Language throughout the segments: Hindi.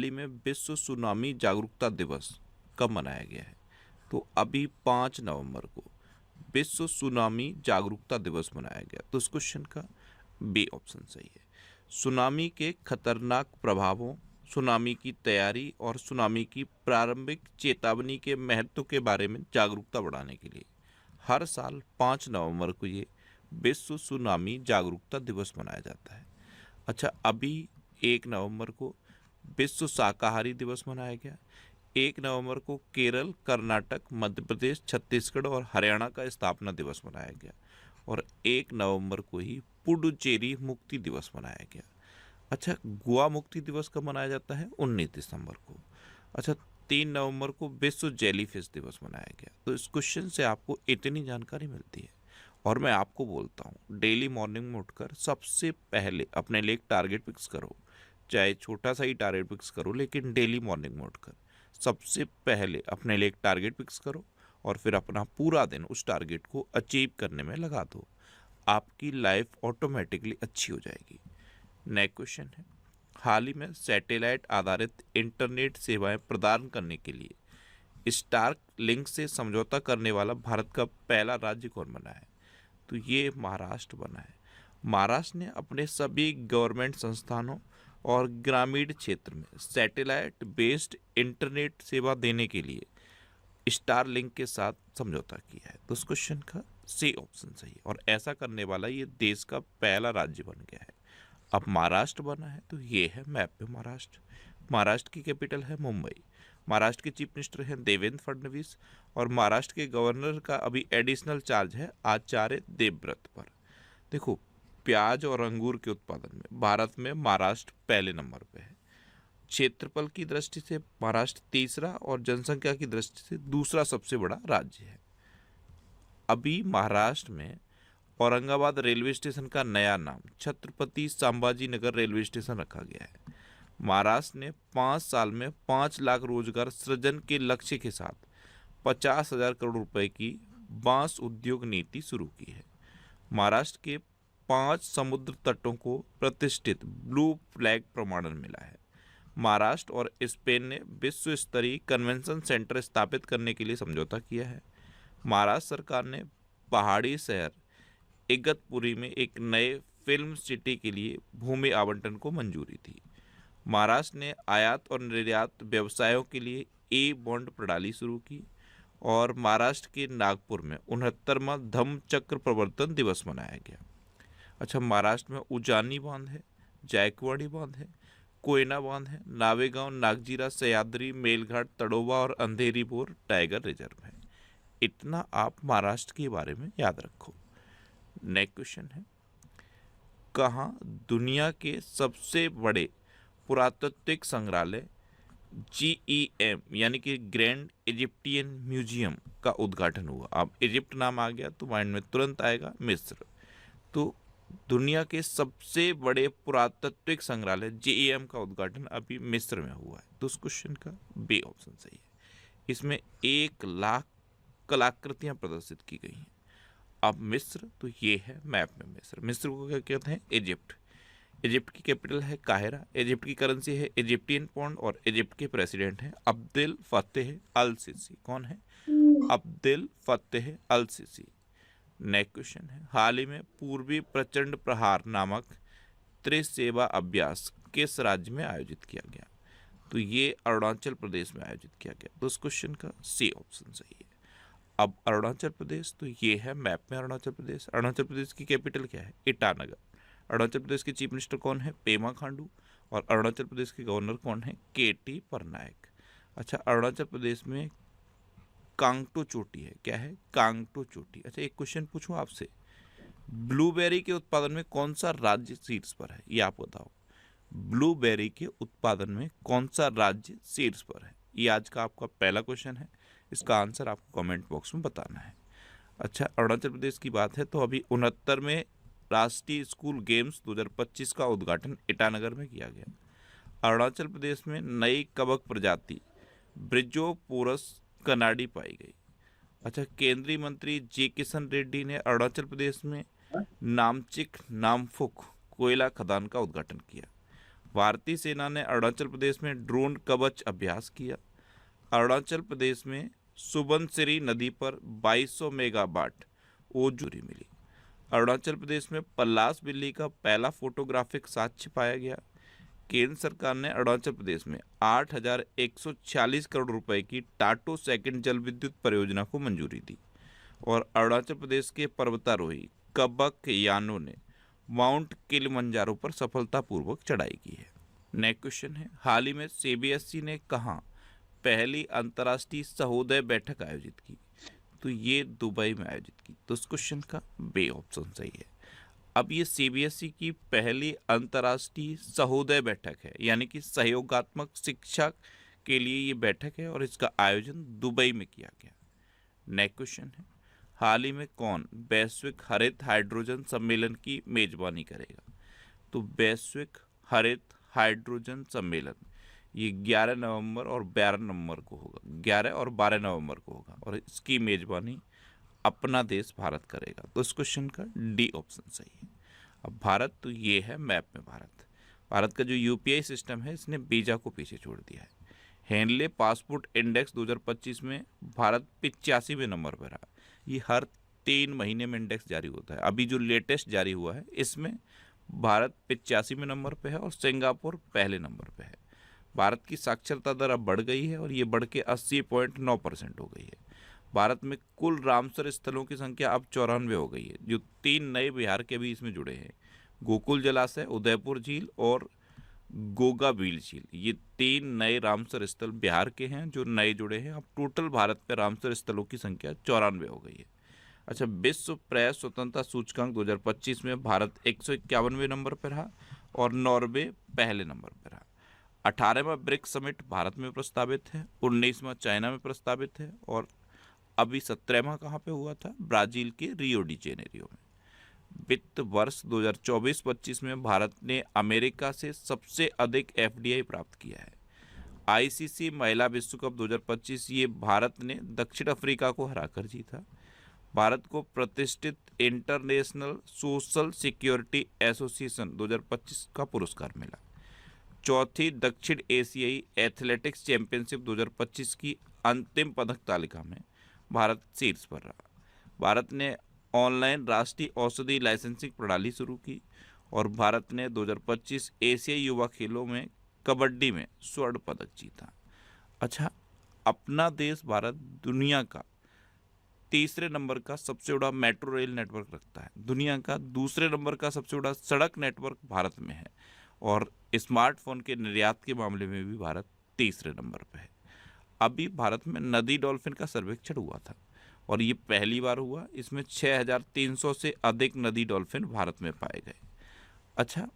हाल ही में विश्व सुनामी जागरूकता दिवस कब मनाया गया है? तो अभी 5 नवंबर को विश्व सुनामी जागरूकता दिवस मनाया गया। तो इस क्वेश्चन का बी ऑप्शन सही है। सुनामी के खतरनाक प्रभावों, सुनामी की तैयारी और सुनामी की प्रारंभिक चेतावनी के महत्व के बारे में जागरूकता बढ़ाने के लिए हर साल 5 नवंबर को ये विश्व सुनामी जागरूकता दिवस मनाया जाता है। अच्छा, अभी 1 नवंबर को विश्व शाकाहारी दिवस मनाया गया। 1 नवंबर को केरल, कर्नाटक, मध्य प्रदेश, छत्तीसगढ़ और हरियाणा का स्थापना दिवस मनाया गया और 1 नवंबर को ही पुडुचेरी मुक्ति दिवस मनाया गया। अच्छा, गोवा मुक्ति दिवस कब मनाया जाता है? 19 दिसंबर को। अच्छा, 3 नवंबर को विश्व जेलीफिश दिवस मनाया गया। तो इस क्वेश्चन से आपको इतनी जानकारी मिलती है और मैं आपको बोलता हूँ, डेली मॉर्निंग में उठकर सबसे पहले अपने लिए एक टारगेट फिक्स करो। चाहे छोटा सा ही टारगेट फिक्स करो, लेकिन डेली मॉर्निंग में उठकर सबसे पहले अपने लिए एक टारगेट फिक्स करो और फिर अपना पूरा दिन उस टारगेट को अचीव करने में लगा दो। आपकी लाइफ ऑटोमेटिकली अच्छी हो जाएगी। नेक्स्ट क्वेश्चन है, हाल ही में सैटेलाइट आधारित इंटरनेट सेवाएं प्रदान करने के लिए स्टार्क लिंक से समझौता करने वाला भारत का पहला राज्य कौन बना है? तो ये महाराष्ट्र बना है। महाराष्ट्र ने अपने सभी गवर्नमेंट संस्थानों और ग्रामीण क्षेत्र में सैटेलाइट बेस्ड इंटरनेट सेवा देने के लिए स्टार लिंक के साथ समझौता किया है। तो उस क्वेश्चन का सी ऑप्शन सही है और ऐसा करने वाला ये देश का पहला राज्य बन गया है। अब महाराष्ट्र बना है तो ये है मैप पे महाराष्ट्र। महाराष्ट्र की कैपिटल है मुंबई। महाराष्ट्र के चीफ मिनिस्टर हैं देवेंद्र फडणवीस और महाराष्ट्र के गवर्नर का अभी एडिशनल चार्ज है आचार्य देवव्रत पर। देखो, प्याज और अंगूर के उत्पादन में भारत में महाराष्ट्र पहले नंबर पे है। क्षेत्रफल की दृष्टि से महाराष्ट्र तीसरा और जनसंख्या की दृष्टि से दूसरा सबसे बड़ा राज्य है। अभी महाराष्ट्र में औरंगाबाद रेलवे स्टेशन का नया नाम छत्रपति संभाजी नगर रेलवे स्टेशन रखा गया है। महाराष्ट्र ने 5 साल में 5 लाख रोजगार सृजन के लक्ष्य के साथ 50,000 करोड़ रुपए की बांस उद्योग नीति शुरू की है। महाराष्ट्र के 5 समुद्र तटों को प्रतिष्ठित ब्लू फ्लैग प्रमाणन मिला है। महाराष्ट्र और स्पेन ने विश्व स्तरीय कन्वेंशन सेंटर स्थापित करने के लिए समझौता किया है। महाराष्ट्र सरकार ने पहाड़ी शहर इगतपुरी में एक नए फिल्म सिटी के लिए भूमि आवंटन को मंजूरी दी। महाराष्ट्र ने आयात और निर्यात व्यवसायों के लिए ई बॉन्ड प्रणाली शुरू की और महाराष्ट्र के नागपुर में 69वां धम्मचक्र प्रवर्तन दिवस मनाया गया। अच्छा, महाराष्ट्र में उजानी बांध है, जायकवाड़ी बांध है, कोयना बांध है, नावेगांव, नागजीरा, सह्याद्री, मेलघाट, तड़ोबा और अंधेरी बोर टाइगर रिजर्व है। इतना आप महाराष्ट्र के बारे में याद रखो। नेक्स्ट क्वेश्चन है, कहाँ दुनिया के सबसे बड़े पुरातात्विक संग्रहालय GEM यानी कि ग्रैंड इजिप्टियन म्यूजियम का उद्घाटन हुआ? अब इजिप्ट नाम आ गया तो माइंड में तुरंत आएगा मिस्र। तो दुनिया के सबसे बड़े पुरातात्विक संग्रहालय GEM का उद्घाटन अभी मिस्र में हुआ है। तो उस क्वेश्चन का बी ऑप्शन सही है। इसमें 1 लाख कलाकृतियां प्रदर्शित की गई हैं। अब मिस्र, तो ये है मैप में मिस्र। मिस्र को क्या कहते हैं? इजिप्ट। इजिप्ट की कैपिटल है काहिरा। इजिप्ट की करेंसी है इजिप्टियन पौंड और इजिप्ट के प्रेसिडेंट हैं अब्देल फतेह अल सीसी। कौन है? अब्देल फतेह अल सीसी। नेक्स्ट क्वेश्चन है, हाल ही में पूर्वी प्रचंड प्रहार नामक त्रिसेवा अभ्यास किस राज्य में आयोजित किया गया? तो ये अरुणाचल प्रदेश में आयोजित किया गया। तो इस क्वेश्चन का सी ऑप्शन सही है। अब अरुणाचल प्रदेश, तो ये है मैप में अरुणाचल प्रदेश। अरुणाचल प्रदेश की कैपिटल क्या है? ईटानगर। अरुणाचल प्रदेश के चीफ मिनिस्टर कौन है? पेमा खांडू। और अरुणाचल प्रदेश के गवर्नर कौन है? KT पटनायक। अच्छा, अरुणाचल प्रदेश में कांगटो चोटी है। क्या है? कांगटो चोटी। अच्छा, एक क्वेश्चन पूछूं आपसे, ब्लूबेरी के उत्पादन में कौन सा राज्य शीर्ष पर है? ये आप बताओ। ब्लूबेरी के उत्पादन में कौन सा राज्य शीर्ष पर है? ये आज का आपका पहला क्वेश्चन है। इसका आंसर आपको कमेंट बॉक्स में बताना है। अच्छा, अरुणाचल प्रदेश की बात है तो अभी 69वें राष्ट्रीय स्कूल गेम्स 2025 का उद्घाटन ईटानगर में किया गया। अरुणाचल प्रदेश में नई कबक प्रजाति ब्रिजोपोरस कनाडी पाई गई। अच्छा, केंद्रीय मंत्री जी किशन रेड्डी ने अरुणाचल प्रदेश में नामचिक नामफुक कोयला खदान का उद्घाटन किया। भारतीय सेना ने अरुणाचल प्रदेश में ड्रोन कवच अभ्यास किया। अरुणाचल प्रदेश में सुबनसिरी नदी पर 2200 मेगावाट ओजोरी मिली। अरुणाचल प्रदेश में पल्लास बिल्ली का पहला फोटोग्राफिक साक्ष्य पाया गया। केंद्र सरकार ने अरुणाचल प्रदेश में 8,146 करोड़ रुपए की टाटो सेकंड जल विद्युत परियोजना को मंजूरी दी। और अरुणाचल प्रदेश के पर्वतारोही कबक यानो ने माउंट किलिमंजारो पर सफलतापूर्वक चढ़ाई की है। नेक्स्ट क्वेश्चन है, हाल ही में सीबीएसई ने कहाँ पहली अंतर्राष्ट्रीय सहोदय बैठक आयोजित की? तो ये दुबई में आयोजित की। तो इस क्वेश्चन का बी ऑप्शन सही है। अब ये सीबीएसई की पहली अंतर्राष्ट्रीय सहोदय बैठक है, यानी कि सहयोगात्मक शिक्षा के लिए ये बैठक है और इसका आयोजन दुबई में किया गया। नेक्स्ट क्वेश्चन है, हाल ही में कौन वैश्विक हरित हाइड्रोजन सम्मेलन की मेजबानी करेगा? तो वैश्विक हरित हाइड्रोजन सम्मेलन ये 11 नवंबर और 12 नवंबर को होगा, 11 और 12 नवंबर को होगा और इसकी मेजबानी अपना देश भारत करेगा। तो इस क्वेश्चन का डी ऑप्शन सही है। अब भारत, तो ये है मैप में भारत का जो यूपीआई सिस्टम है इसने वीजा को पीछे छोड़ दिया है। हेनले पासपोर्ट इंडेक्स 2025 में भारत 85वें नंबर पर रहा। ये हर 3 महीने में इंडेक्स जारी होता है। अभी जो लेटेस्ट जारी हुआ है इसमें भारत 85वें नंबर पे है और सिंगापुर पहले नंबर पे है। भारत की साक्षरता दर अब बढ़ गई है और ये बढ़ के 80.9% हो गई है। भारत में कुल रामसर स्थलों की संख्या अब 94 हो गई है, जो 3 नए बिहार के भी इसमें जुड़े हैं। गोकुल जलाशय, उदयपुर झील और गोगा बील झील, ये 3 नए रामसर स्थल बिहार के हैं जो नए जुड़े हैं। अब टोटल भारत में रामसर स्थलों की संख्या 94 हो गई है। अच्छा, विश्व प्रेस स्वतंत्रता सूचकांक 2025 में भारत 151वें नंबर पर रहा और नॉर्वे पहले नंबर पर रहा। 18वां ब्रिक्स समिट भारत में प्रस्तावित है, 19वां चाइना में प्रस्तावित है और अभी 17वां कहाँ पे हुआ था? ब्राजील के रियो डी जेनेरियो में। वित्त वर्ष 2024-25 में भारत ने अमेरिका से सबसे अधिक एफडीआई प्राप्त किया है। आईसीसी महिला विश्व कप 2025 ये भारत ने दक्षिण अफ्रीका को हराकर जीता। भारत को प्रतिष्ठित इंटरनेशनल सोशल सिक्योरिटी एसोसिएशन 2025 का पुरस्कार मिला। चौथी दक्षिण एशियाई एथलेटिक्स चैंपियनशिप 2025 की अंतिम पदक तालिका में भारत शीर्ष पर रहा। भारत ने ऑनलाइन राष्ट्रीय औषधि लाइसेंसिंग प्रणाली शुरू की और भारत ने 2025 एशियाई युवा खेलों में कबड्डी में स्वर्ण पदक जीता। अच्छा, अपना देश भारत दुनिया का तीसरे नंबर का सबसे बड़ा मेट्रो रेल नेटवर्क रखता है। दुनिया का दूसरे नंबर का सबसे बड़ा सड़क नेटवर्क भारत में है और स्मार्टफोन के निर्यात के मामले में भी भारत तीसरे नंबर पर है। अभी भारत में नदी डॉल्फिन का सर्वेक्षण हुआ था और ये पहली बार हुआ। इसमें 6300 से अधिक नदी डॉल्फिन भारत में पाए गए। अच्छा,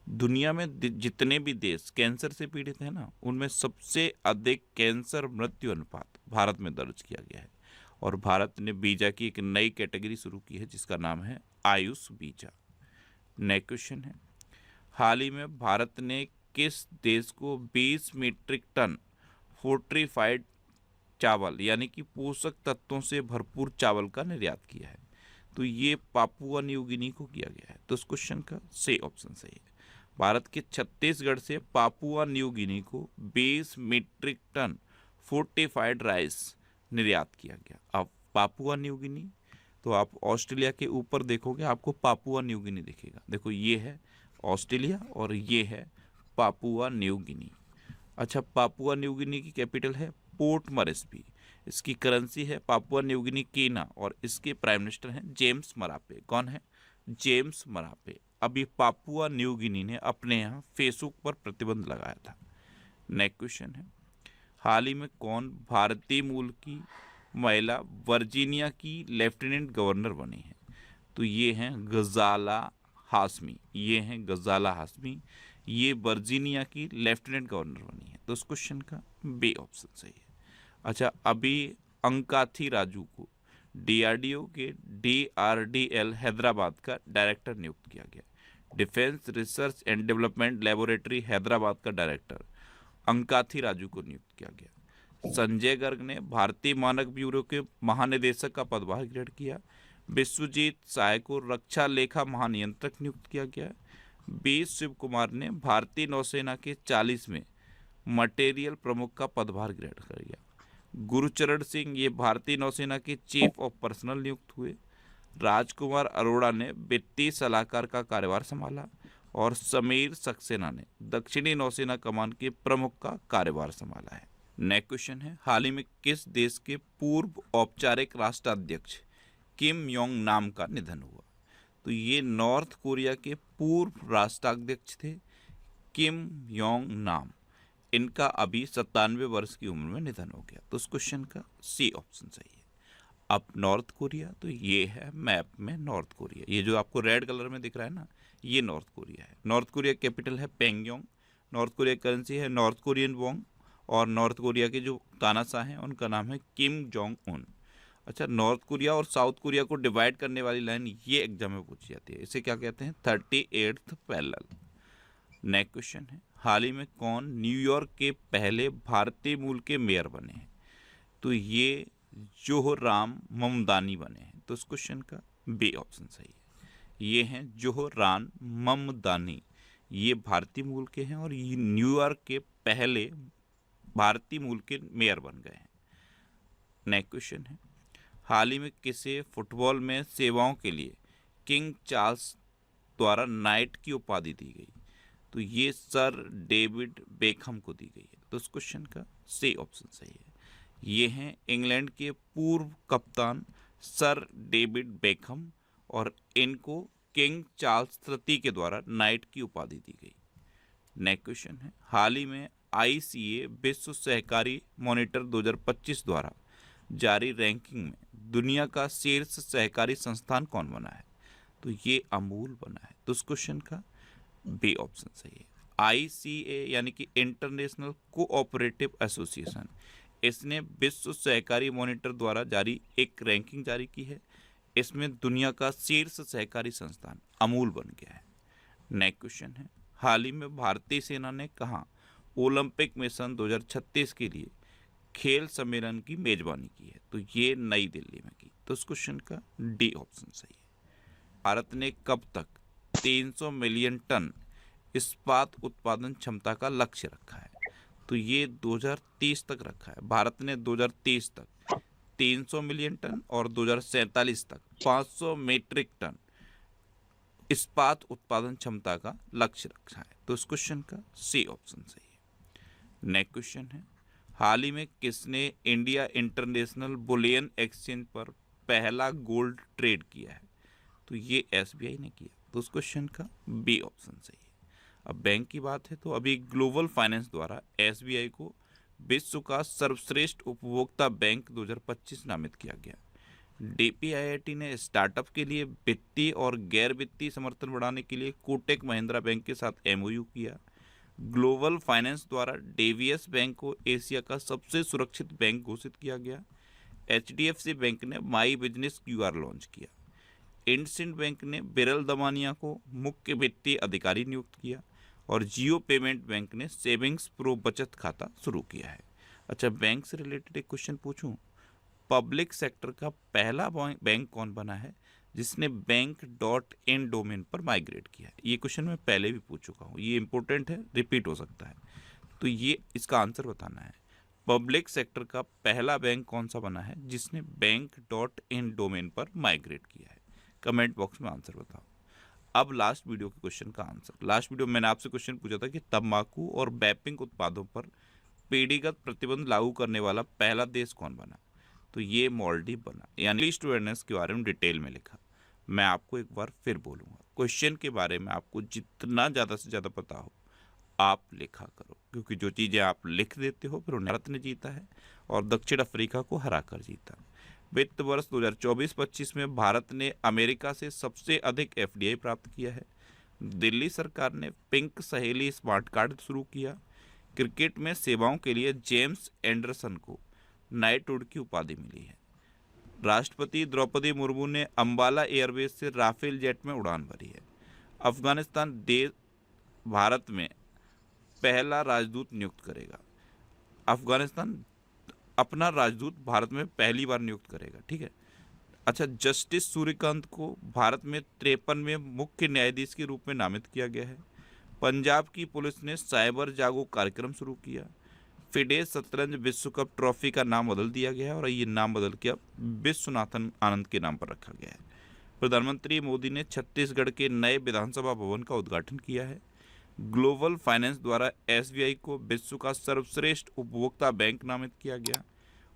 दुनिया में जितने भी देश कैंसर से पीड़ित हैं ना, उनमें सबसे अधिक कैंसर मृत्यु अनुपात भारत में दर्ज किया गया है और भारत ने वीजा की एक नई कैटेगरी शुरू की है जिसका नाम है आयुष वीजा। नेक्स्ट क्वेश्चन है, हाल ही में भारत ने किस देश को 20 मीट्रिक टन फोर्टिफाइड चावल यानी कि पोषक तत्वों से भरपूर चावल का निर्यात किया है? तो ये पापुआ न्यू गिनी को किया गया है। तो इस क्वेश्चन का सही ऑप्शन सही है। भारत के छत्तीसगढ़ से पापुआ न्यू गिनी को 20 मीट्रिक टन फोर्टिफाइड राइस निर्यात किया गया। अब पापुआ न्यू गिनी, तो आप ऑस्ट्रेलिया के ऊपर देखोगे आपको पापुआ न्यू गिनी दिखेगा। देखो, ये है ऑस्ट्रेलिया और ये है पापुआ न्यू गिनी। अच्छा, पापुआ न्यू गिनी की कैपिटल है पोर्ट मॉरेस्बी। इसकी करेंसी है पापुआ न्यू गिनी कीना और इसके प्राइम मिनिस्टर हैं जेम्स मरापे। कौन है? James Marape. अभी पापुआ न्यू गिनी ने अपने यहाँ फेसबुक पर प्रतिबंध लगाया था। नेक्स्ट क्वेश्चन है, हाल ही में कौन भारतीय मूल की महिला वर्जीनिया की लेफ्टिनेंट गवर्नर बनी है? तो ये हैं गजाला हाशमी। ये हैं गजाला हाशमी, ये वर्जीनिया की लेफ्टिनेंट गवर्नर बनी है। तो इस क्वेश्चन का बी ऑप्शन सही है। अच्छा, अभी अंकाथी राजू को डीआरडीओ के डीआरडीएल हैदराबाद का डायरेक्टर नियुक्त किया गया। Defence research and development laboratory Hyderabad का डायरेक्टर अंकाथी राजू को नियुक्त किया गया। संजय गर्ग ने भारतीय मानक ब्यूरो के महानिदेशक का पदभार ग्रहण किया। विश्वजीत साय को रक्षा लेखा महानियंत्रक नियुक्त किया गया। बी शिव कुमार ने भारतीय नौसेना के 40वें मटेरियल प्रमुख का पदभार ग्रहण कर लिया। गुरुचरण सिंह ये भारतीय नौसेना के चीफ ऑफ पर्सनल नियुक्त हुए। राजकुमार अरोड़ा ने वित्तीय सलाहकार का कार्यभार संभाला और समीर सक्सेना ने दक्षिणी नौसेना कमान के प्रमुख का कार्यभार संभाला है। नेक्स्ट क्वेश्चन है, हाल ही में किस देश के पूर्व औपचारिक राष्ट्राध्यक्ष किम योंग नाम का निधन हुआ? तो ये नॉर्थ कोरिया के पूर्व राष्ट्राध्यक्ष थे किम योंग नाम। इनका अभी 97 वर्ष की उम्र में निधन हो गया। तो इस क्वेश्चन का सी ऑप्शन सही है। अब नॉर्थ कोरिया, तो ये है मैप में नॉर्थ कोरिया, ये जो आपको रेड कलर में दिख रहा है ना, ये नॉर्थ कोरिया है। नॉर्थ कोरिया कैपिटल है पेंगयोंग, नॉर्थ कोरिया करेंसी है नॉर्थ कोरियन वोंग, और नॉर्थ कोरिया के जो तानाशाह हैं उनका नाम है किम जोंग उन। अच्छा, नॉर्थ कोरिया और साउथ कोरिया को डिवाइड करने वाली लाइन ये एग्जाम में पूछी जाती है, इसे क्या कहते हैं? 38th parallel. नेक्स्ट क्वेश्चन है, हाल ही में कौन न्यूयॉर्क के पहले भारतीय मूल के मेयर बने हैं? तो ये जोहराम ममदानी बने हैं। तो इस क्वेश्चन का बी ऑप्शन सही है। ये हैं जोहराम ममदानी, ये भारतीय मूल के हैं और ये न्यूयॉर्क के पहले भारतीय मूल के मेयर बन गए हैं। नेक्स्ट क्वेश्चन है, हाल ही में किसे फुटबॉल में सेवाओं के लिए किंग चार्ल्स द्वारा नाइट की उपाधि दी गई? तो ये सर डेविड बेकहम को दी गई है। तो इस क्वेश्चन का सी ऑप्शन सही है। ये हैं इंग्लैंड के पूर्व कप्तान सर डेविड बेकहम और इनको किंग चार्ल्स तृतीय के द्वारा नाइट की उपाधि दी गई। नेक्स्ट क्वेश्चन है, हाल ही में ICA विश्व सहकारी मॉनिटर 2025 द्वारा जारी रैंकिंग में दुनिया का शीर्ष सहकारी संस्थान कौन बना है? तो ये अमूल बना है। तो इस क्वेश्चन का बी ऑप्शन सही है। ICA यानी कि इंटरनेशनल कोऑपरेटिव एसोसिएशन, इसने विश्व सहकारी मॉनिटर द्वारा जारी एक रैंकिंग जारी की है। इसमें दुनिया का शीर्ष सहकारी संस्थान अमूल बन गया है। नेक्स्ट क्वेश्चन है, हाल ही में भारतीय सेना ने कहाँ ओलंपिक मिशन 2036 के लिए खेल सम्मेलन की मेजबानी की है? तो ये नई दिल्ली में की। तो इस क्वेश्चन का डी ऑप्शन सही है। भारत ने कब तक 300 मिलियन टन इस्पात उत्पादन क्षमता का लक्ष्य रखा है? तो ये 2030 तक रखा है। भारत ने 2030 तक 300 मिलियन टन और 2047 तक 500 मीट्रिक टन इस्पात उत्पादन क्षमता का लक्ष्य रखा है। तो इस क्वेश्चन का सी ऑप्शन सही है। नेक्स्ट क्वेश्चन है, हाल ही में किसने इंडिया इंटरनेशनल बुलियन एक्सचेंज पर पहला गोल्ड ट्रेड किया है? तो ये SBI ने किया। तो उस क्वेश्चन का बी ऑप्शन सही है। अब बैंक की बात है तो अभी ग्लोबल फाइनेंस द्वारा SBI को विश्व का सर्वश्रेष्ठ उपभोक्ता बैंक 2025 नामित किया गया। DPIIT ने स्टार्टअप के लिए वित्तीय और गैर वित्तीय समर्थन बढ़ाने के लिए कोटक महिंद्रा बैंक के साथ MOU किया। ग्लोबल फाइनेंस द्वारा DVS बैंक को एशिया का सबसे सुरक्षित बैंक घोषित किया गया। HDFC बैंक ने माई बिजनेस QR लॉन्च किया। इंडसिंड बैंक ने बिरल दमानिया को मुख्य वित्तीय अधिकारी नियुक्त किया और जियो पेमेंट बैंक ने सेविंग्स प्रो बचत खाता शुरू किया है। अच्छा, बैंक से रिलेटेड एक क्वेश्चन पूछूं, पब्लिक सेक्टर का पहला बैंक कौन बना है जिसने बैंक.in डोमेन पर माइग्रेट किया है? ये क्वेश्चन मैं पहले भी पूछ चुका हूँ, ये इंपॉर्टेंट है, रिपीट हो सकता है। तो ये इसका आंसर बताना है, पब्लिक सेक्टर का पहला बैंक कौन सा बना है जिसने बैंक.in डोमेन पर माइग्रेट किया है? कमेंट बॉक्स में आंसर बताओ। अब लास्ट वीडियो के क्वेश्चन का आंसर। लास्ट वीडियो में मैंने आपसे क्वेश्चन पूछा था कि तंबाकू और वैपिंग उत्पादों पर पीढ़ीगत प्रतिबंध लागू करने वाला पहला देश कौन बना? तो ये मालदीव बना। यानी लिस्ट अवेयरनेस के बारे में डिटेल में लिखा। मैं आपको एक बार फिर बोलूँगा, क्वेश्चन के बारे में आपको जितना ज़्यादा से ज़्यादा पता हो आप लिखा करो, क्योंकि जो चीज़ें आप लिख देते हो फिर उन्हें भारत ने जीता है और दक्षिण अफ्रीका को हरा कर जीता। वित्त वर्ष 2024-25 में भारत ने अमेरिका से सबसे अधिक FDI प्राप्त किया है। दिल्ली सरकार ने पिंक सहेली स्मार्ट कार्ड शुरू किया। क्रिकेट में सेवाओं के लिए जेम्स एंडरसन को नाइटहुड की उपाधि मिली है। राष्ट्रपति द्रौपदी मुर्मू ने अंबाला एयरबेस से राफेल जेट में उड़ान भरी है। अफगानिस्तान देश भारत में पहला राजदूत नियुक्त करेगा। अफगानिस्तान अपना राजदूत भारत में पहली बार नियुक्त करेगा, ठीक है। अच्छा, जस्टिस सूर्यकांत को भारत में 53वें मुख्य न्यायाधीश के रूप में नामित किया गया है। पंजाब की पुलिस ने साइबर जागो कार्यक्रम शुरू किया। फिडे शतरंज विश्व कप ट्रॉफी का नाम बदल दिया गया है और ये नाम बदल के अब विश्वनाथन आनंद के नाम पर रखा गया है। प्रधानमंत्री मोदी ने छत्तीसगढ़ के नए विधानसभा भवन का उद्घाटन किया है। ग्लोबल फाइनेंस द्वारा एसबीआई को विश्व का सर्वश्रेष्ठ उपभोक्ता बैंक नामित किया गया।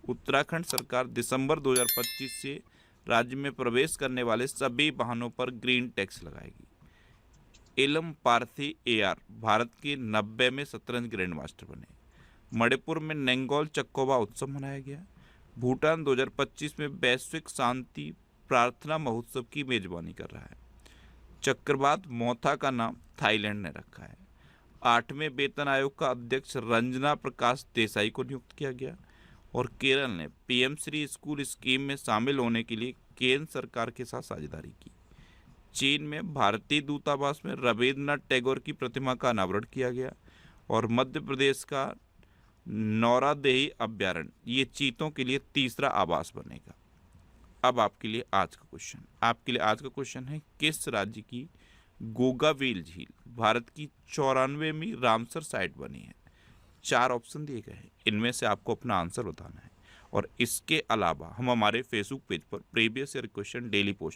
उत्तराखंड सरकार दिसंबर 2025 से राज्य में प्रवेश करने वाले सभी वाहनों पर ग्रीन टैक्स लगाएगी। एलम पार्थी एआर भारत के 90वें शतरंज ग्रैंड मास्टर बने। मणिपुर में नेंगोल चक्कोबा उत्सव मनाया गया। भूटान 2025 में वैश्विक शांति प्रार्थना महोत्सव की मेजबानी कर रहा है। चक्रवात मोथा का नाम थाईलैंड ने रखा है। 8वें वेतन आयोग का अध्यक्ष रंजना प्रकाश देसाई को नियुक्त किया गया। और केरल ने पीएम श्री स्कूल स्कीम में शामिल होने के लिए केंद्र सरकार के साथ साझेदारी की। चीन में भारतीय दूतावास में रविन्द्रनाथ टैगोर की प्रतिमा का अनावरण किया गया। और मध्य प्रदेश का नौरादेही अभ्यारण्य ये चीतों के लिए तीसरा आवास बनेगा। अब आपके लिए आज का क्वेश्चन है, किस राज्य की गोगावेल झील भारत की 94वीं रामसर साइट बनी है? 4 ऑप्शन दिए गए हैं, इनमें से आपको अपना आंसर बताना है। और इसके अलावा हम हमारे फेसबुक पेज पर previous year question daily post